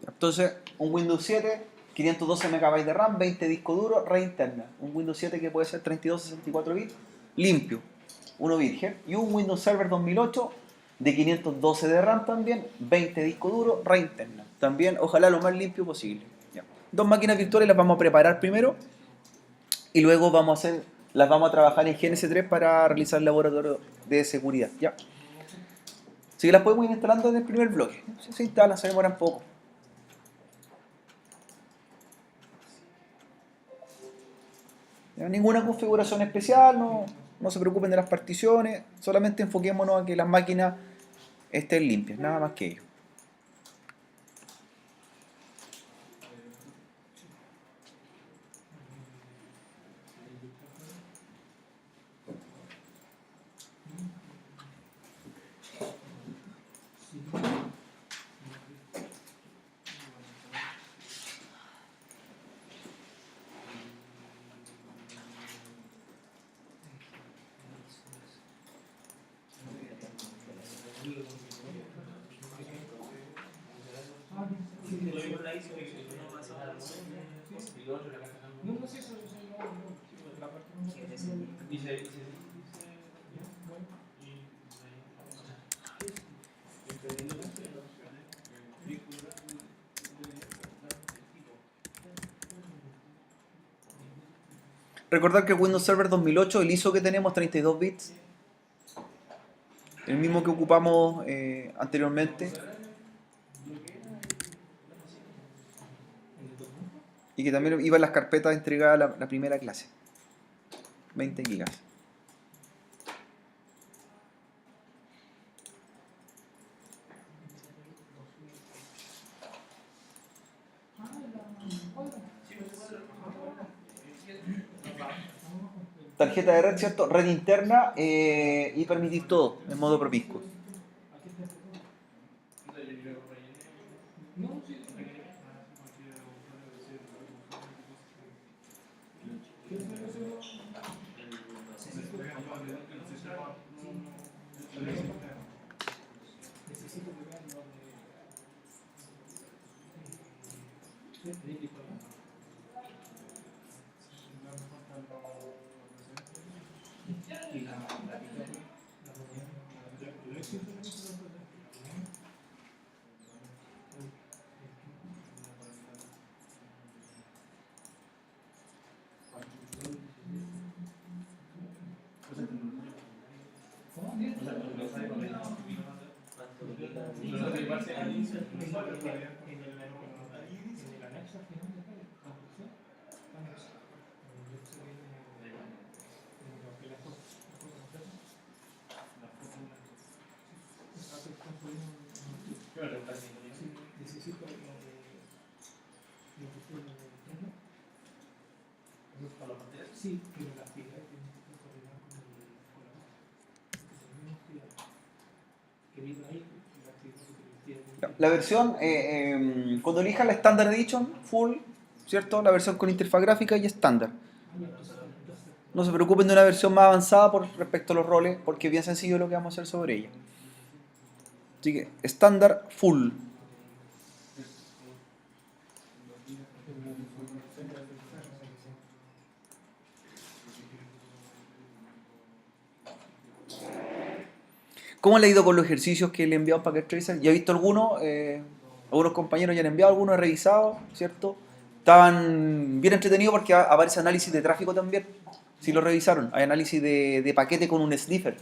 Entonces, un Windows 7, 512 MB de RAM, 20 disco duro, red interna. Un Windows 7 que puede ser 32, 64 bits, limpio, uno virgen. Y un Windows Server 2008 de 512 de RAM también, 20 disco duro, red interna. También, ojalá lo más limpio posible. Ya. Dos máquinas virtuales las vamos a preparar primero y luego las vamos a trabajar en GNS3 para realizar el laboratorio de seguridad. ¿Ya? Así que las podemos ir instalando en el primer bloque. Se instalan, se demoran poco. ¿Ya? Ninguna configuración especial, no se preocupen de las particiones, solamente enfoquémonos a que las máquinas estén limpias, nada más que ello. Recordar que Windows Server 2008, el ISO que tenemos 32 bits, el mismo que ocupamos anteriormente, y que también iba en las carpetas entregadas a la primera clase, 20 gigas. Tarjeta de red, ¿cierto? Red interna y permitir todo en modo propisco. La versión, cuando elijas la Standard Edition Full, ¿cierto? La versión con interfaz gráfica y estándar. No se preocupen de una versión más avanzada respecto a los roles, porque es bien sencillo lo que vamos a hacer sobre ella. Así que, estándar Full. ¿Cómo le ha ido con los ejercicios que le he enviado a Packet Tracer? Ya he visto algunos, algunos compañeros ya han enviado algunos, he revisado, ¿cierto? Estaban bien entretenidos porque aparece análisis de tráfico también, si lo revisaron. Hay análisis de paquete con un sniffer.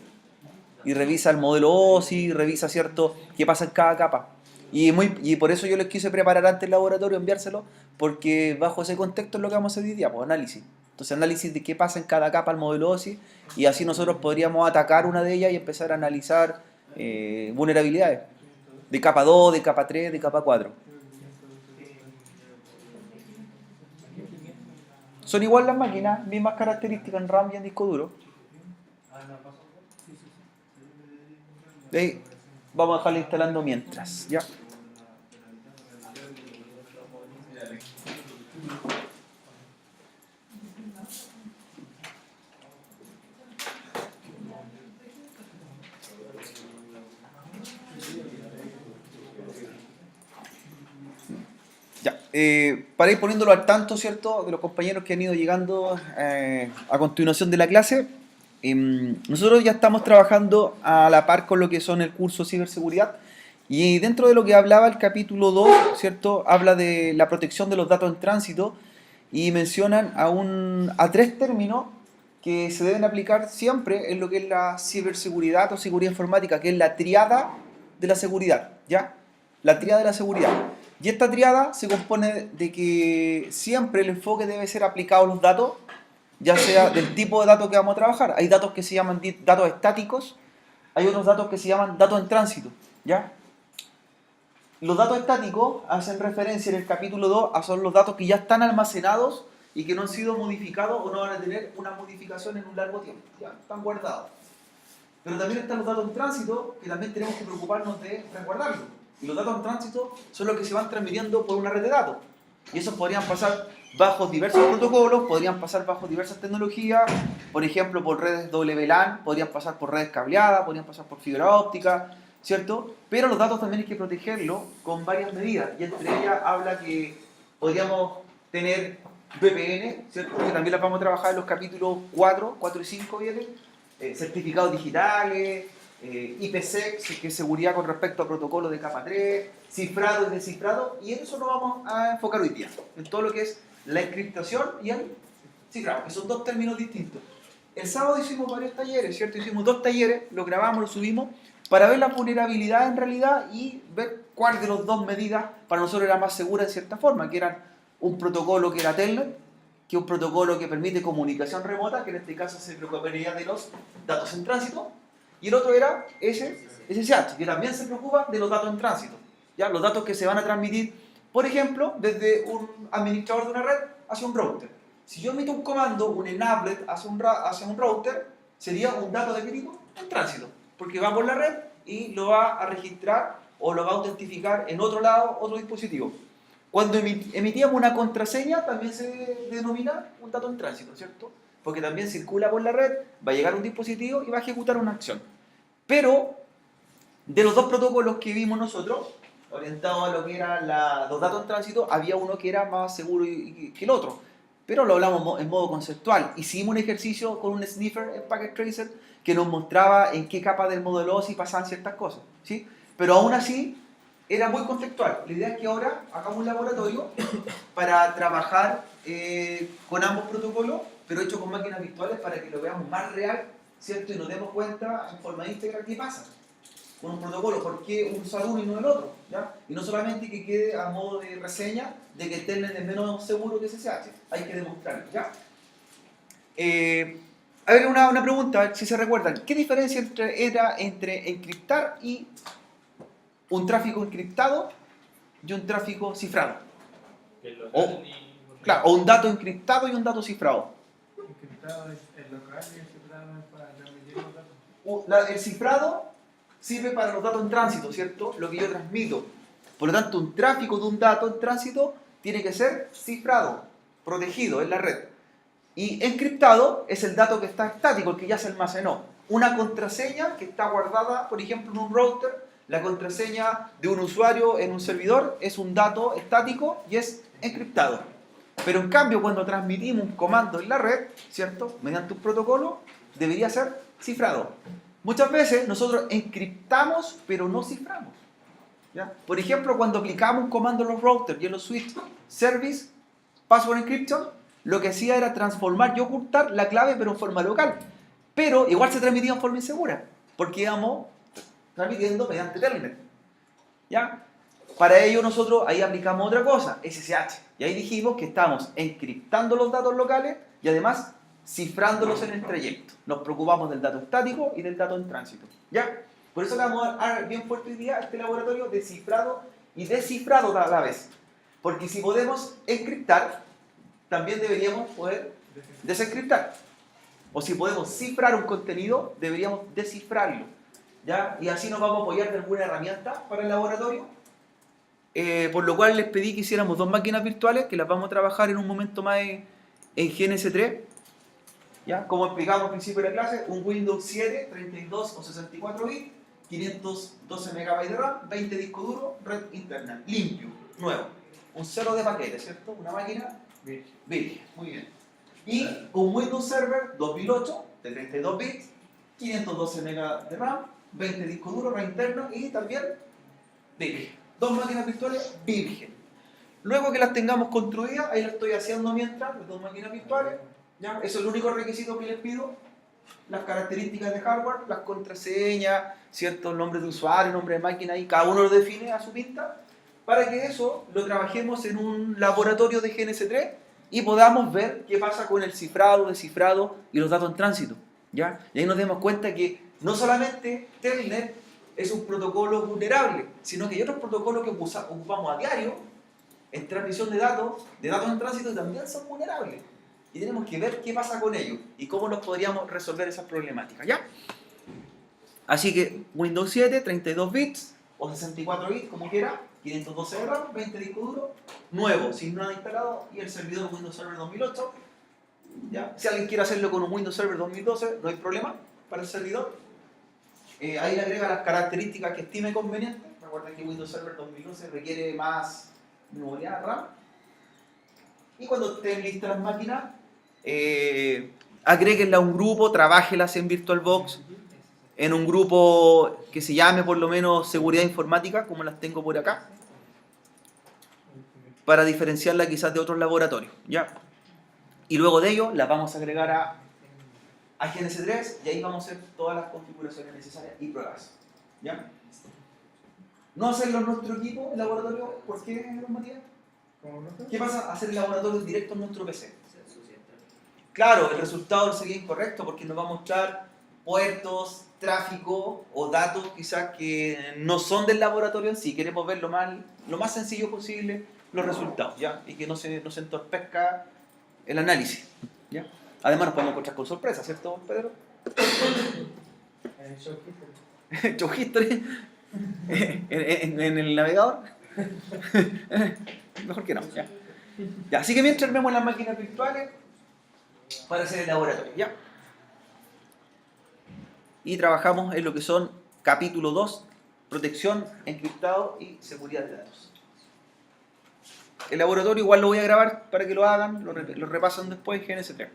Y revisa el modelo OSI, revisa, ¿cierto?, qué pasa en cada capa. Y por eso yo les quise preparar antes el laboratorio, enviárselo, porque bajo ese contexto es lo que vamos a hacer hoy día, pues análisis. Entonces análisis de qué pasa en cada capa del modelo OSI, y así nosotros podríamos atacar una de ellas y empezar a analizar vulnerabilidades de capa 2, de capa 3, de capa 4. Son igual las máquinas, mismas características en RAM y en disco duro. Ahí vamos a dejarla instalando mientras, ¿ya? Ya, para ir poniéndolo al tanto, ¿cierto?, de los compañeros que han ido llegando a continuación de la clase, nosotros ya estamos trabajando a la par con lo que son el curso Ciberseguridad, y dentro de lo que hablaba el capítulo 2, ¿cierto?, habla de la protección de los datos en tránsito, y mencionan a 3 términos que se deben aplicar siempre en lo que es la ciberseguridad o seguridad informática, que es la triada de la seguridad, ¿ya? La triada de la seguridad. Y esta triada se compone de que siempre el enfoque debe ser aplicado a los datos, ya sea del tipo de datos que vamos a trabajar. Hay datos que se llaman datos estáticos, hay otros datos que se llaman datos en tránsito, ¿ya? Los datos estáticos hacen referencia en el capítulo 2 a son los datos que ya están almacenados y que no han sido modificados o no van a tener una modificación en un largo tiempo, ya están guardados. Pero también están los datos en tránsito, que también tenemos que preocuparnos de resguardarlos. Y los datos en tránsito son los que se van transmitiendo por una red de datos. Y esos podrían pasar bajo diversos protocolos, podrían pasar bajo diversas tecnologías, por ejemplo por redes WLAN, podrían pasar por redes cableadas, podrían pasar por fibra óptica, ¿cierto? Pero los datos también hay que protegerlos con varias medidas, y entre ellas habla que podríamos tener VPN, ¿cierto?, que también las vamos a trabajar en los capítulos 4 y 5, ¿viene? Certificados digitales, IPsec, que es seguridad con respecto a protocolos de capa 3, cifrado y descifrado, y en eso nos vamos a enfocar hoy día, en todo lo que es la encriptación y el cifrado, que son dos términos distintos. El sábado hicimos varios talleres, ¿cierto? Hicimos 2 talleres, lo grabamos, lo subimos, para ver la vulnerabilidad en realidad y ver cuál de las 2 medidas para nosotros era más segura en cierta forma, que eran un protocolo que era Telnet, que es un protocolo que permite comunicación remota, que en este caso se preocuparía de los datos en tránsito, y el otro era SSH, que también se preocupa de los datos en tránsito, ¿ya? Los datos que se van a transmitir, por ejemplo, desde un administrador de una red hacia un router. Si yo emito un comando, un enablet hacia un router, sería un dato de qué tipo? En tránsito, porque va por la red y lo va a registrar o lo va a autentificar en otro lado, otro dispositivo. Cuando emitíamos una contraseña, también se denomina un dato en tránsito, ¿cierto? Porque también circula por la red, va a llegar a un dispositivo y va a ejecutar una acción. Pero, de los 2 protocolos que vimos nosotros, orientados a lo que eran los datos en tránsito, había uno que era más seguro que el otro. Pero lo hablamos en modo conceptual. Hicimos un ejercicio con un sniffer en Packet Tracer que nos mostraba en qué capa del modelo OSI pasaban ciertas cosas, ¿sí? Pero aún así, era muy conceptual. La idea es que ahora hagamos un laboratorio para trabajar con ambos protocolos, pero hecho con máquinas virtuales para que lo veamos más real, ¿cierto? Y nos demos cuenta en forma íntegra qué pasa con un protocolo, por qué usar uno y no el otro, ¿ya? Y no solamente que quede a modo de reseña de que el Telnet es menos seguro que SSH, hay que demostrarlo, ¿ya? A ver, una pregunta, a ver si se recuerdan. ¿Qué diferencia era entre encriptar y un tráfico encriptado y un tráfico cifrado? Claro, o un dato encriptado y un dato cifrado. Encriptado es el local y el cifrado es para transmitir los datos. El cifrado sirve para los datos en tránsito, ¿cierto? Lo que yo transmito. Por lo tanto, un tráfico de un dato en tránsito tiene que ser cifrado, protegido en la red. Y encriptado es el dato que está estático, el que ya se almacenó. Una contraseña que está guardada, por ejemplo, en un router, la contraseña de un usuario en un servidor es un dato estático y es encriptado. Pero en cambio, cuando transmitimos un comando en la red, ¿cierto?, mediante un protocolo, debería ser cifrado. Muchas veces nosotros encriptamos, pero no ciframos, ¿ya? Por ejemplo, cuando aplicamos un comando en los routers y en los switches, Service Password Encryption, lo que hacía era transformar y ocultar la clave, pero en forma local. Pero igual se transmitía en forma insegura, porque íbamos transmitiendo mediante Telnet, ¿ya? Para ello nosotros ahí aplicamos otra cosa, SSH. Y ahí dijimos que estamos encriptando los datos locales y además cifrándolos en el trayecto. Nos preocupamos del dato estático y del dato en tránsito. ¿Ya? Por eso le vamos a dar bien fuerte hoy día a este laboratorio de cifrado y descifrado a la vez. Porque si podemos encriptar, también deberíamos poder desencriptar. O si podemos cifrar un contenido, deberíamos descifrarlo. ¿Ya? Y así nos vamos a apoyar de alguna herramienta para el laboratorio. Por lo cual les pedí que hiciéramos 2 máquinas virtuales que las vamos a trabajar en un momento más en GNS3. ¿Ya? Como explicamos al principio de la clase, un Windows 7, 32 o 64 bits, 512 MB de RAM, 20 disco duro, red interna, limpio, nuevo. Un cero de paquete, ¿cierto? Una máquina virgen, muy bien. Y un Windows Server 2008 de 32 bits, 512 MB de RAM, 20 disco duro, red interno y también virgen. 2 máquinas virtuales virgen. Luego que las tengamos construidas, ahí las estoy haciendo mientras, las 2 máquinas virtuales. ¿Ya? Eso es el único requisito que les pido. Las características de hardware, las contraseñas, ciertos nombres de usuario, nombre de máquina, y cada uno lo define a su pinta, para que eso lo trabajemos en un laboratorio de GNS3 y podamos ver qué pasa con el cifrado, descifrado y los datos en tránsito. ¿Ya? Y ahí nos demos cuenta que no solamente Telnet es un protocolo vulnerable, sino que hay otros protocolos que ocupamos a diario en transmisión de datos en tránsito también son vulnerables. Y tenemos que ver qué pasa con ellos y cómo los podríamos resolver esas problemáticas, ¿ya? Así que Windows 7, 32 bits o 64 bits, como quiera, 512 de RAM, 20 disco duro, nuevo, sin nada instalado, y el servidor Windows Server 2008. ¿Ya? Si alguien quiere hacerlo con un Windows Server 2012, no hay problema para el servidor. Ahí le agrega las características que estime conveniente. Recuerden que Windows Server 2012 requiere más memoria RAM. Y cuando estén listas las máquinas, agréguenlas a un grupo, trabájenlas en VirtualBox, en un grupo que se llame por lo menos seguridad informática, como las tengo por acá, para diferenciarla quizás de otros laboratorios, ¿ya? Y luego de ello las vamos a agregar a GNS3 y ahí vamos a hacer todas las configuraciones necesarias y pruebas, ¿ya? No hacerlo en nuestro equipo, el laboratorio, ¿por qué, don Matías? ¿Qué pasa hacer el laboratorio directo en nuestro PC? Claro, el resultado sería incorrecto porque nos va a mostrar puertos, tráfico o datos quizás que no son del laboratorio en sí. Queremos ver lo más sencillo posible los resultados, ¿ya? Y que no se entorpezca el análisis, ¿ya? Además nos podemos encontrar con sorpresas, ¿cierto, Pedro? Show history en el navegador. Mejor que no, ¿ya? Ya, así que mientras vemos las máquinas virtuales para hacer el laboratorio, ¿ya? Y trabajamos en lo que son capítulo 2, protección, encriptado y seguridad de datos. El laboratorio igual lo voy a grabar para que lo hagan, lo repasan después en GNS3.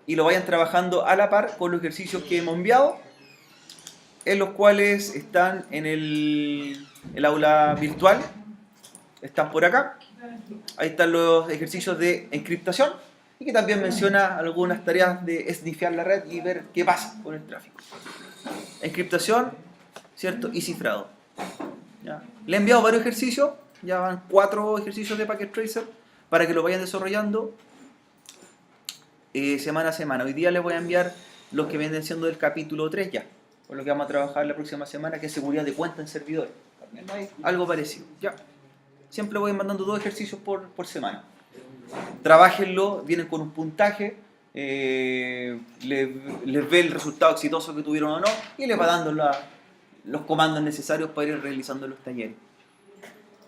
Y lo vayan trabajando a la par con los ejercicios que hemos enviado, en los cuales están en el aula virtual, están por acá. Ahí están los ejercicios de encriptación y que también menciona algunas tareas de snifear la red y ver qué pasa con el tráfico. Encriptación, ¿cierto? Y cifrado. ¿Ya? Le he enviado varios ejercicios, ya van 4 ejercicios de Packet Tracer para que lo vayan desarrollando semana a semana. Hoy día les voy a enviar los que vienen siendo del capítulo 3 ya, por lo que vamos a trabajar la próxima semana, que es seguridad de cuenta en servidores. También hay algo parecido, ya. Siempre voy mandando 2 ejercicios por semana. Trabájenlo, vienen con un puntaje, les ve el resultado exitoso que tuvieron o no y les va dando los comandos necesarios para ir realizando los talleres.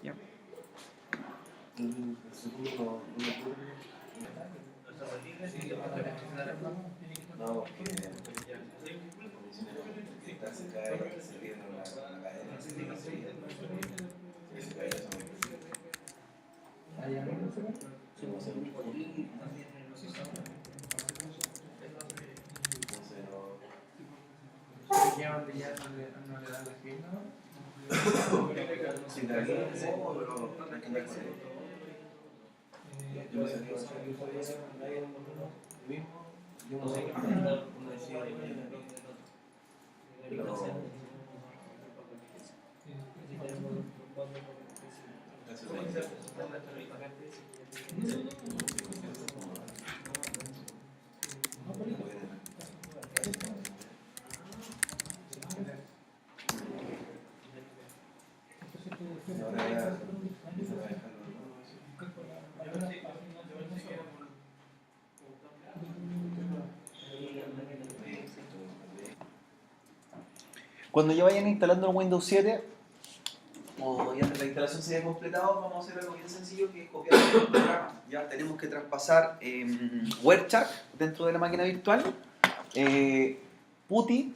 ¿Ya? No, Cuando ya vayan instalando el Windows 7, o ya la instalación se haya completado, vamos a hacer algo bien sencillo, que es copiar el programa. Ya tenemos que traspasar WebChark dentro de la máquina virtual, PuTTY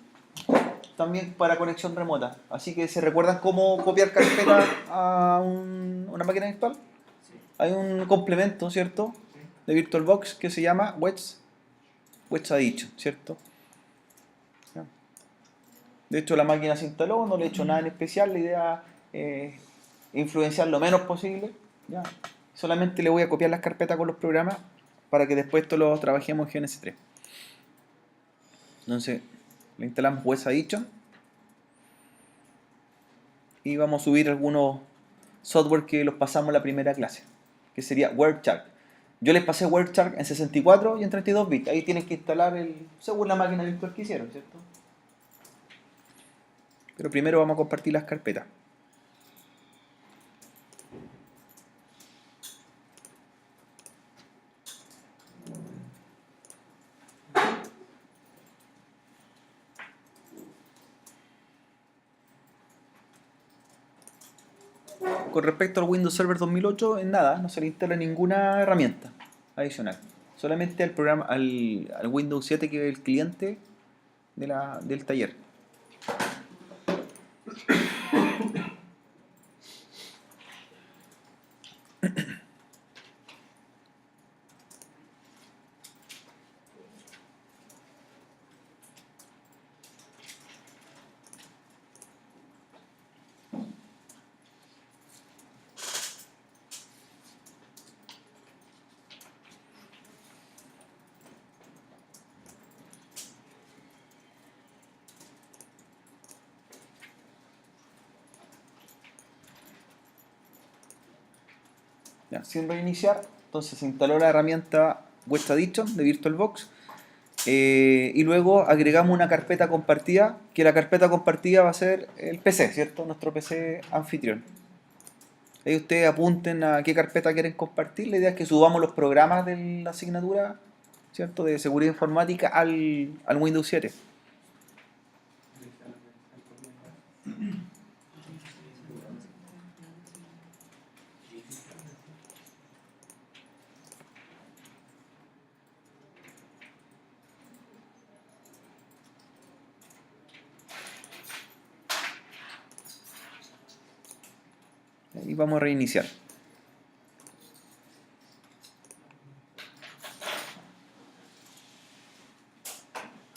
también para conexión remota. Así que ¿se recuerdan cómo copiar carpeta a una máquina virtual? Hay un complemento, ¿cierto?, de VirtualBox que se llama WebAddition, ¿cierto? De hecho, la máquina se instaló, no le he hecho nada en especial. La idea es influenciar lo menos posible. ¿Ya? Solamente le voy a copiar las carpetas con los programas para que después esto lo trabajemos en GNS3. Entonces, le instalamos WebAddition y vamos a subir algunos software que los pasamos en la primera clase, que sería WebChark. Yo les pasé WebChark en 64 y en 32 bits. Ahí tienen que instalar según la máquina virtual que hicieron, ¿cierto? Pero primero vamos a compartir las carpetas. Con respecto al Windows Server 2008, en nada, no se le instala ninguna herramienta adicional. Solamente al programa, al Windows 7, que es el cliente del taller. Ya, sin reiniciar, entonces se instaló la herramienta WebAddition de VirtualBox, y luego agregamos una carpeta compartida, que la carpeta compartida va a ser el PC, ¿cierto? Nuestro PC anfitrión. Ahí ustedes apunten a qué carpeta quieren compartir. La idea es que subamos los programas de la asignatura, ¿cierto?, de seguridad informática al Windows 7. Y vamos a reiniciar.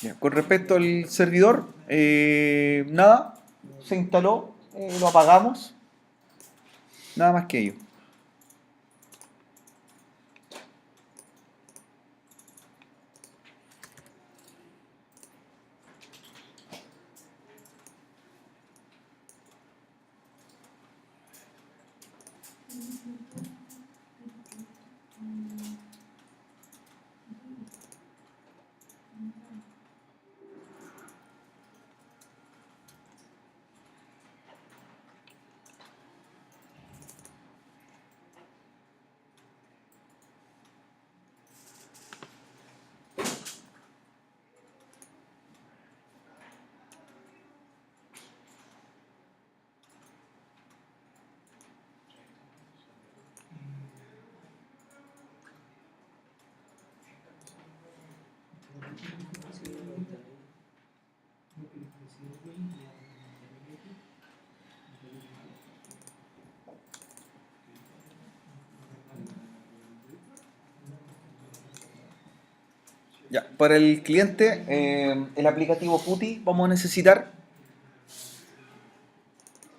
Ya, con respecto al servidor, nada, se instaló, lo apagamos, nada más que ello. Ya, para el cliente, el aplicativo PuTTY vamos a necesitar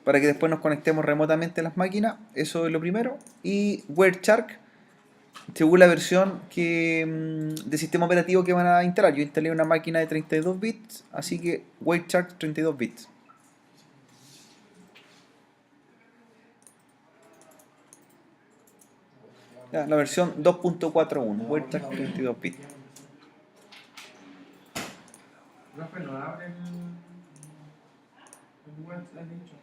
para que después nos conectemos remotamente a las máquinas. Eso es lo primero. Y WebChark, según la versión de sistema operativo que van a instalar. Yo instalé una máquina de 32 bits, así que WebChark 32 bits. Ya, la versión 2.41, WordChat 32 bits. Profe, no abre el web, le han dicho.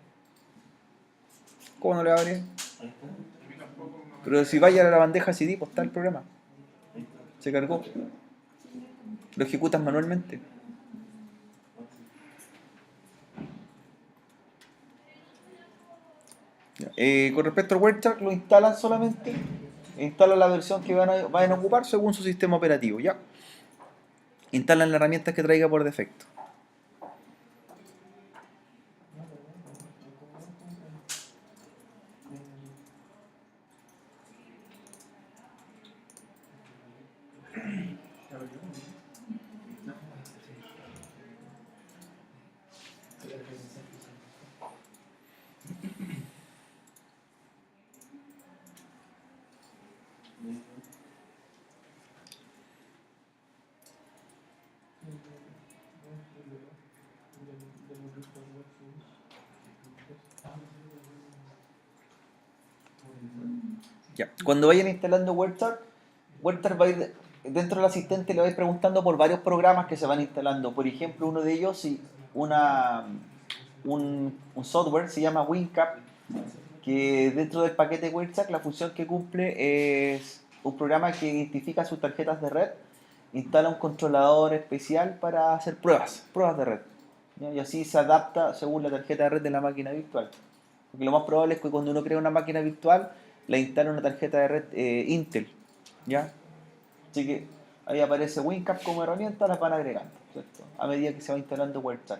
¿Cómo no le abre? Ahí está. A mí tampoco me Pero si vaya a la bandeja CD, pues está el programa. Ahí está. Se cargó. Lo ejecutas manualmente. Ya. Con respecto al WordChat, lo instalan solamente. Instalan la versión que vayan a ocupar según su sistema operativo. Ya. Instalan las herramientas que traiga por defecto. Ya. Cuando vayan instalando WordChat, WordChat va a ir dentro del asistente, le va a ir preguntando por varios programas que se van instalando. Por ejemplo, uno de ellos, un software se llama WinCap, que dentro del paquete WordChat la función que cumple es un programa que identifica sus tarjetas de red, instala un controlador especial para hacer pruebas de red. ¿Ya? Y así se adapta según la tarjeta de red de la máquina virtual. Porque lo más probable es que cuando uno crea una máquina virtual, le instale una tarjeta de red Intel. ¿Ya? Así que ahí aparece WinCap como herramienta, las van agregando, ¿cierto? A medida que se va instalando WordChat.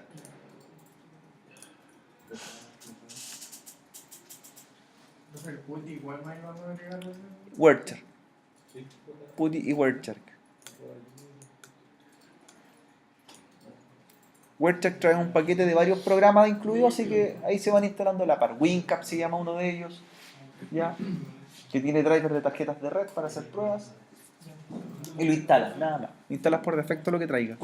Entonces el PUT igual me iba a agregar eso. WordChat, Sí. PuTTY y WordChat. WordChat trae un paquete de varios programas incluidos, así que ahí se van instalando a la par. WinCap se llama uno de ellos, ¿ya? Que tiene drivers de tarjetas de red para hacer pruebas. Y lo instalas, nada más. Instalas por defecto lo que traiga.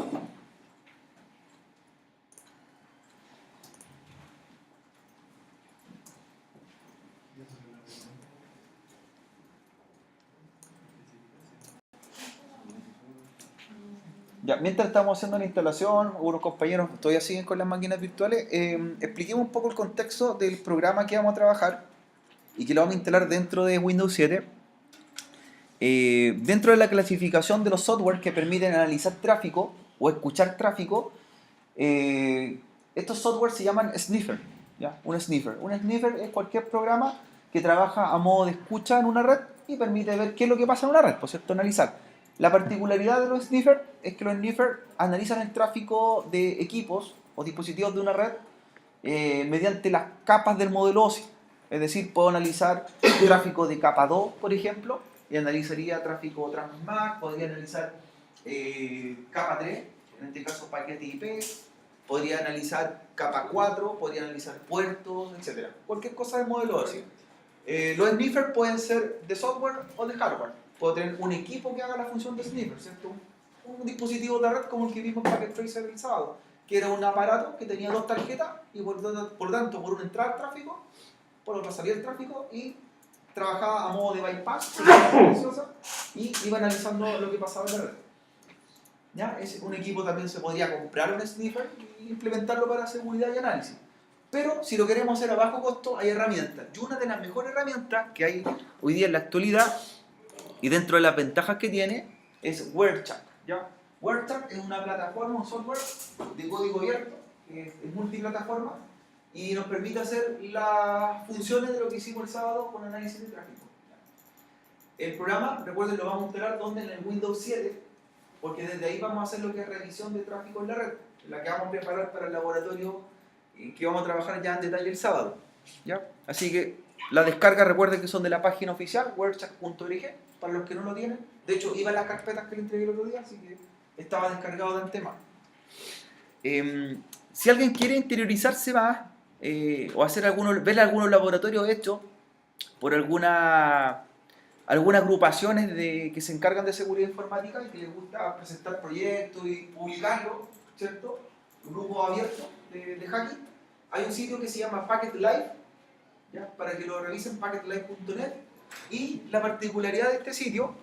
Ya, mientras estamos haciendo la instalación, algunos compañeros todavía siguen con las máquinas virtuales, expliquemos un poco el contexto del programa que vamos a trabajar y que lo vamos a instalar dentro de Windows 7. Dentro de la clasificación de los software que permiten analizar tráfico o escuchar tráfico, estos software se llaman sniffer, ¿ya? Un sniffer es cualquier programa que trabaja a modo de escucha en una red y permite ver qué es lo que pasa en una red, por cierto, analizar. La particularidad de los sniffers es que los sniffers analizan el tráfico de equipos o dispositivos de una red mediante las capas del modelo OSI. Es decir, puedo analizar tráfico de capa 2, por ejemplo, y analizaría tráfico Transmag, podría analizar capa 3, en este caso paquete IP, podría analizar capa 4, podría analizar puertos, etc. Cualquier cosa del modelo OSI. Los sniffers pueden ser de software o de hardware. Puedo tener un equipo que haga la función de sniffer, ¿cierto? Un dispositivo de red como el que vimos en Packet Tracer el sábado, que era un aparato que tenía dos tarjetas y por tanto, por una entrada al tráfico, por otra salida del tráfico y trabajaba a modo de bypass y iba analizando lo que pasaba en la red. ¿Ya? Un equipo también se podría comprar un sniffer y implementarlo para seguridad y análisis. Pero si lo queremos hacer a bajo costo, hay herramientas. Y una de las mejores herramientas que hay hoy día en la actualidad, y dentro de las ventajas que tiene, es WordChat. ¿Ya? WordChat es una plataforma, un software de código abierto, que es multiplataforma, y nos permite hacer las funciones de lo que hicimos el sábado con análisis de tráfico. El programa, recuerden, lo vamos a instalar donde en el Windows 7, porque desde ahí vamos a hacer lo que es revisión de tráfico en la red, la que vamos a preparar para el laboratorio que vamos a trabajar ya en detalle el sábado. ¿Ya? Así que la descarga, recuerden que son de la página oficial, wordchat.org, para los que no lo tienen. De hecho, iba en las carpetas que le entregué el otro día, así que estaba descargado de antemano. Si alguien quiere interiorizarse más, o hacer ver algunos laboratorios hechos por algunas agrupaciones que se encargan de seguridad informática y que les gusta presentar proyectos y publicarlos, ¿cierto? Grupos abiertos de hacking. Hay un sitio que se llama Packet Live, ¿ya? Para que lo revisen, packetlive.net. Y la particularidad de este sitio,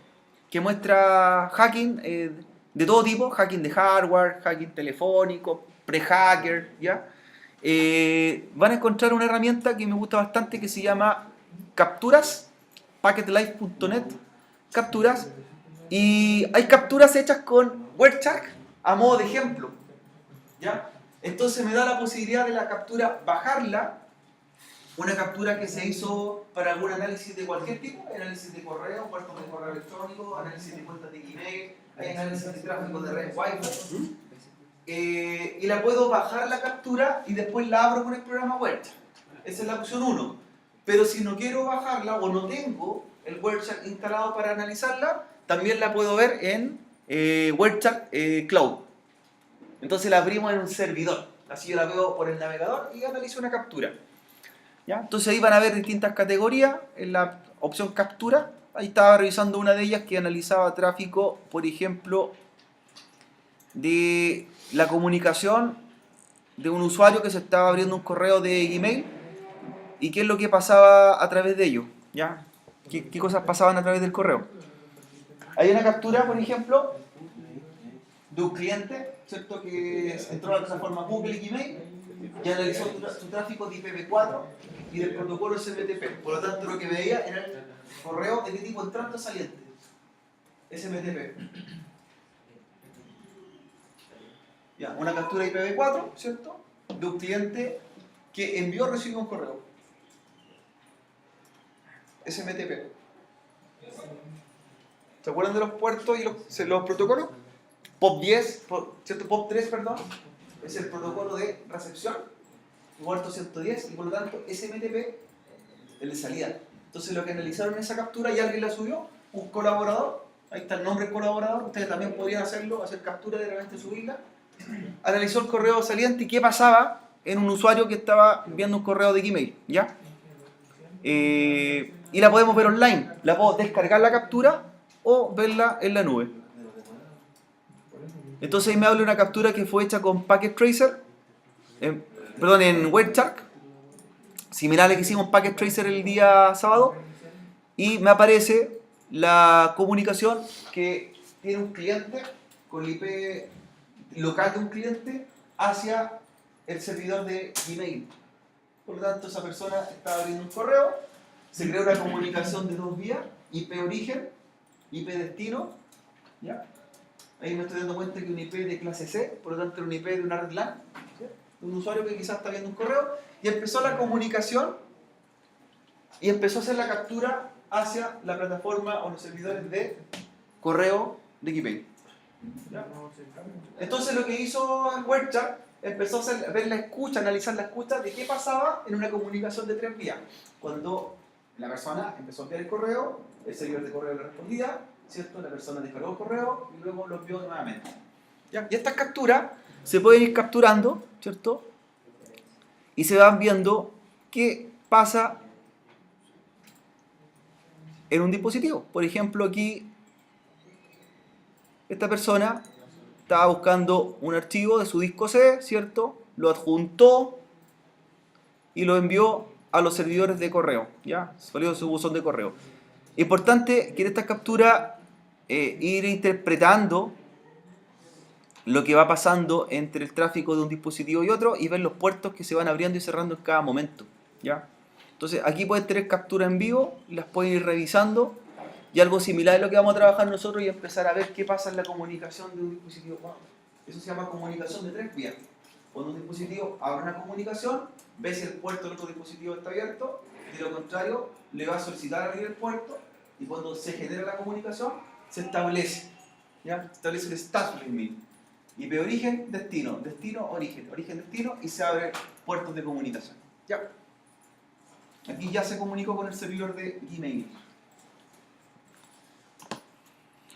que muestra hacking de todo tipo, hacking de hardware, hacking telefónico, pre-hacker, ¿ya? Van a encontrar una herramienta que me gusta bastante que se llama Capturas, packetlife.net, capturas, y hay capturas hechas con Wireshark a modo de ejemplo, ¿ya? Entonces me da la posibilidad de la captura bajarla, una captura que se hizo para algún análisis de cualquier tipo, análisis de correo, puertos de correo electrónico, análisis de cuentas de Gmail, hay análisis de tráfico de red Wi-Fi, y la puedo bajar la captura y después la abro con el programa Wireshark. Esa es la opción 1. Pero si no quiero bajarla o no tengo el Wireshark instalado para analizarla, también la puedo ver en Wireshark Cloud. Entonces la abrimos en un servidor. Así yo la veo por el navegador y analizo una captura. ¿Ya? Entonces ahí van a ver distintas categorías. En la opción captura, ahí estaba revisando una de ellas que analizaba tráfico, por ejemplo, de la comunicación de un usuario que se estaba abriendo un correo de Gmail y qué es lo que pasaba a través de ello, ¿ya? ¿Qué cosas pasaban a través del correo? Hay una captura, por ejemplo, de un cliente, ¿cierto? Que entró a la plataforma Google y Gmail y analizó su tráfico de IPv4 y del protocolo SMTP. Por lo tanto, lo que veía era el correo de qué tipo entrante o saliente. SMTP. Ya, una captura IPv4, ¿cierto? De un cliente que envió o recibió un correo. SMTP. ¿Se acuerdan de los puertos y los protocolos? POP10, ¿cierto? POP3, perdón, es el protocolo de recepción, puerto 110, y por lo tanto SMTP, el de salida. Entonces lo que analizaron en esa captura y alguien la subió, un colaborador, ahí está el nombre del colaborador, ustedes también podrían hacerlo, hacer captura de repente subirla, analizó el correo saliente y qué pasaba en un usuario que estaba enviando un correo de Gmail, ¿ya? Y la podemos ver online, la puedo descargar la captura o verla en la nube. Entonces ahí me habla una captura que fue hecha con Packet Tracer, en Wireshark, similar a la que hicimos en Packet Tracer el día sábado, y me aparece la comunicación que tiene un cliente con el IP local de un cliente hacia el servidor de Gmail. Por lo tanto, esa persona estaba abriendo un correo, se creó una comunicación de dos vías, IP origen, IP destino, ¿ya? Ahí me estoy dando cuenta que un IP de clase C, por lo tanto un IP de una red LAN, ¿sí? De un usuario que quizás está viendo un correo, y empezó la comunicación y empezó a hacer la captura hacia la plataforma o los servidores de correo de Gmail. ¿Ya? Entonces lo que hizo Wireshark empezó a ver la escucha, analizar la escucha de qué pasaba en una comunicación de tres vías. Cuando la persona empezó a enviar el correo, el servidor de correo le respondía, ¿cierto? La persona descargó el correo y luego lo envió nuevamente. ¿Ya? Y estas capturas se pueden ir capturando, ¿cierto? Y se van viendo qué pasa en un dispositivo. Por ejemplo, aquí esta persona estaba buscando un archivo de su disco C, ¿cierto? Lo adjuntó y lo envió a los servidores de correo, ¿ya? Salió de su buzón de correo. Importante que en esta captura ir interpretando lo que va pasando entre el tráfico de un dispositivo y otro y ver los puertos que se van abriendo y cerrando en cada momento, ¿ya? Entonces aquí pueden tener captura en vivo, las pueden ir revisando, y algo similar es lo que vamos a trabajar nosotros y empezar a ver qué pasa en la comunicación de un dispositivo. Wow. Eso se llama comunicación de tres vías. Cuando un dispositivo abre una comunicación, ve si el puerto del otro dispositivo está abierto, de lo contrario le va a solicitar abrir el puerto, y cuando se genera la comunicación se establece, ¿ya? Se establece el status limit. IP origen, destino, destino, origen, origen, destino, y se abre puertos de comunicación. ¿Ya? Aquí ya se comunicó con el servidor de Gmail.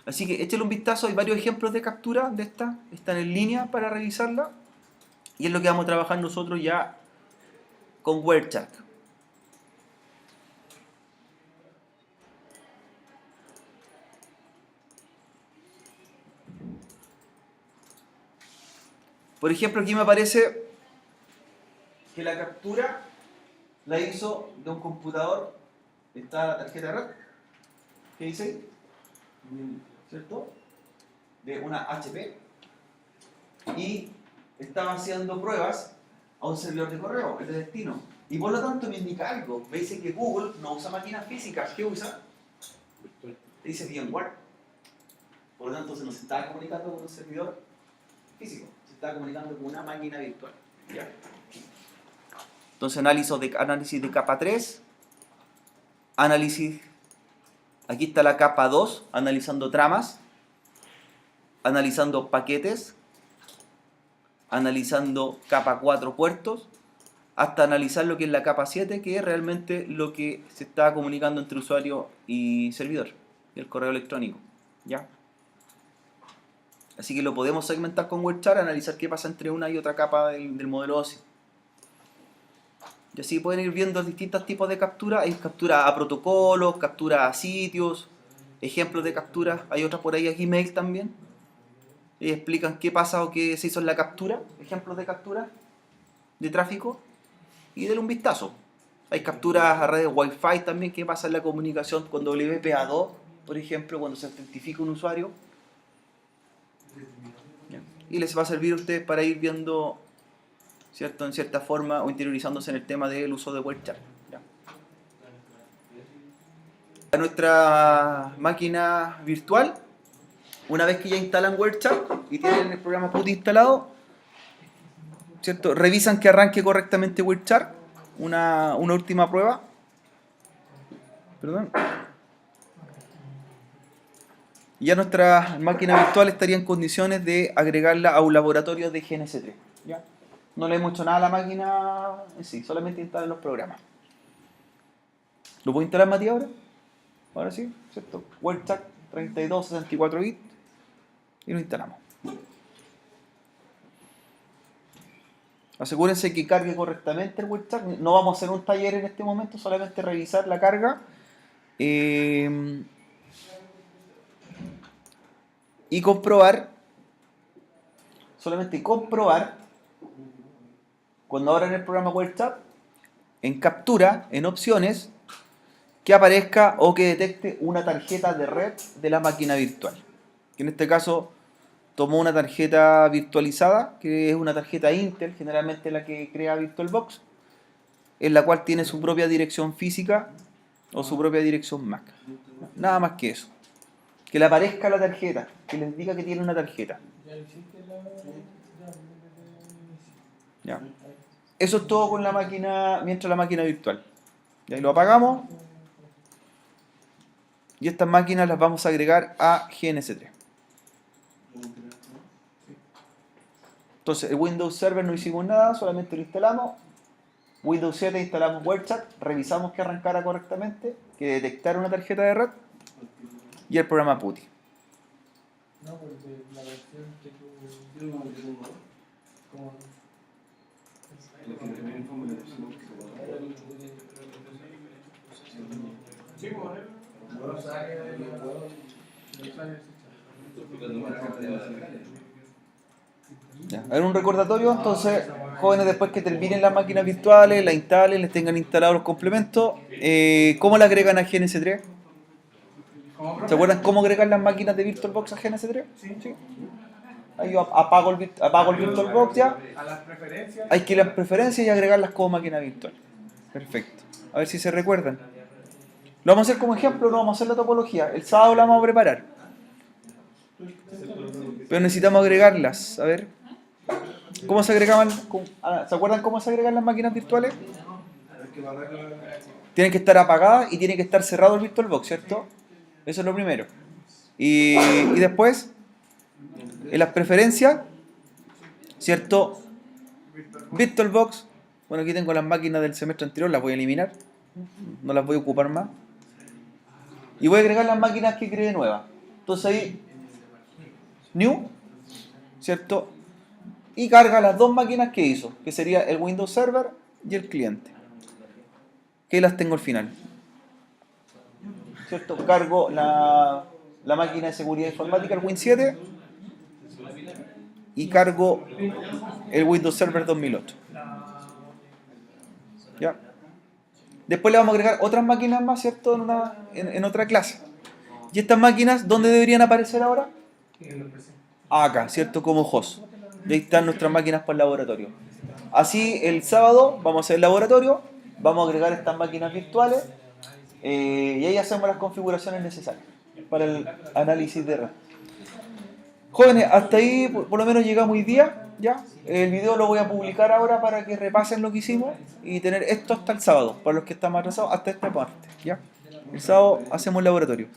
Así que échale un vistazo, hay varios ejemplos de captura de esta, están en línea para revisarla, y es lo que vamos a trabajar nosotros ya con Wireshark. Por ejemplo, aquí me aparece que la captura la hizo de un computador, está la tarjeta de red, ¿qué dice? ¿Cierto? De una HP. Y estaba haciendo pruebas a un servidor de correo, el de destino. Y por lo tanto me indica algo. Me dice que Google no usa máquinas físicas. ¿Qué usa? Dice VMware. Por lo tanto, se nos estaba comunicando con un servidor físico. Se estaba comunicando con una máquina virtual. ¿Ya? Entonces, análisis de capa 3. Análisis. Aquí está la capa 2, analizando tramas. Analizando paquetes. Analizando capa 4 puertos. Hasta analizar lo que es la capa 7, que es realmente lo que se está comunicando entre usuario y servidor, el correo electrónico. ¿Ya? Así que lo podemos segmentar con WebChart, analizar qué pasa entre una y otra capa del modelo OSI. Y así pueden ir viendo distintos tipos de captura. Hay captura a protocolos, captura a sitios, ejemplos de captura. Hay otras por ahí, aquí Gmail también. Y explican qué pasa o qué se hizo en la captura, ejemplos de captura de tráfico. Y denle un vistazo. Hay capturas a redes Wi-Fi también, qué pasa en la comunicación con WPA2, por ejemplo, cuando se autentifica un usuario. Y les va a servir a ustedes para ir viendo, ¿cierto?, en cierta forma o interiorizándose en el tema del uso de WebChart. A nuestra máquina virtual, una vez que ya instalan WebChart y tienen el programa PuTTY instalado, ¿cierto?, revisan que arranque correctamente WebChart, una última prueba. Perdón. Ya nuestra máquina virtual estaría en condiciones de agregarla a un laboratorio de GNS3. ¿Ya? No le hemos hecho nada a la máquina en sí, solamente instalar los programas. ¿Lo puedo instalar, Matías, ahora? Ahora sí, ¿cierto? WebChart 32, 64 bits y lo instalamos. Asegúrense que cargue correctamente el WebChart. No vamos a hacer un taller en este momento, solamente revisar la carga. Y comprobar, solamente comprobar, cuando abran el programa WebChart, en captura, en opciones, que aparezca o que detecte una tarjeta de red de la máquina virtual. Que en este caso tomó una tarjeta virtualizada, que es una tarjeta Intel, generalmente la que crea VirtualBox, en la cual tiene su propia dirección física o su propia dirección MAC. Nada más que eso. Que le aparezca la tarjeta, que les diga que tiene una tarjeta. Ya. Eso es todo con la máquina, mientras la máquina virtual. Y ahí lo apagamos. Y estas máquinas las vamos a agregar a GNS3. Entonces, el Windows Server no hicimos nada, solamente lo instalamos. Windows 7 instalamos WebChart, revisamos que arrancara correctamente, que detectara una tarjeta de red. Y el programa PuTTY. No, porque la versión que tú... Como... Sí, ya. A ver, un recordatorio, entonces, jóvenes, después que terminen las máquinas virtuales, las instalen, les tengan instalados los complementos, ¿cómo la agregan a GNS3? ¿Se acuerdan cómo agregar las máquinas de VirtualBox a GNS3? Sí. Ahí yo apago el VirtualBox ya. A las preferencias. Hay que ir a las preferencias y agregarlas como máquina virtual. Perfecto. A ver si se recuerdan. Lo vamos a hacer como ejemplo, no vamos a hacer la topología. El sábado la vamos a preparar. Pero necesitamos agregarlas. A ver. ¿Cómo se agregaban? ¿Se acuerdan cómo se agregan las máquinas virtuales? Tienen que estar apagadas y tiene que estar cerrado el VirtualBox, ¿cierto? Eso es lo primero. Y después, en las preferencias, ¿cierto? VirtualBox. Bueno, aquí tengo las máquinas del semestre anterior, las voy a eliminar. No las voy a ocupar más. Y voy a agregar las máquinas que creé nuevas. Entonces ahí, New, ¿cierto? Y carga las dos máquinas que hizo, que sería el Windows Server y el cliente. Que las tengo al final. ¿Cierto? Cargo la máquina de seguridad informática, el Win7, y cargo el Windows Server 2008. ¿Ya? Después le vamos a agregar otras máquinas más, ¿cierto? En otra clase. ¿Y estas máquinas dónde deberían aparecer ahora? En los presentes. Acá, ¿cierto? Como host. Y ahí están nuestras máquinas para el laboratorio. Así, el sábado vamos a hacer el laboratorio, vamos a agregar estas máquinas virtuales y ahí hacemos las configuraciones necesarias para el análisis de red. Jóvenes, hasta ahí por lo menos llegamos hoy día, ¿ya? El video lo voy a publicar ahora para que repasen lo que hicimos y tener esto hasta el sábado, para los que están más atrasados, hasta esta parte, ¿ya? El sábado hacemos el laboratorio.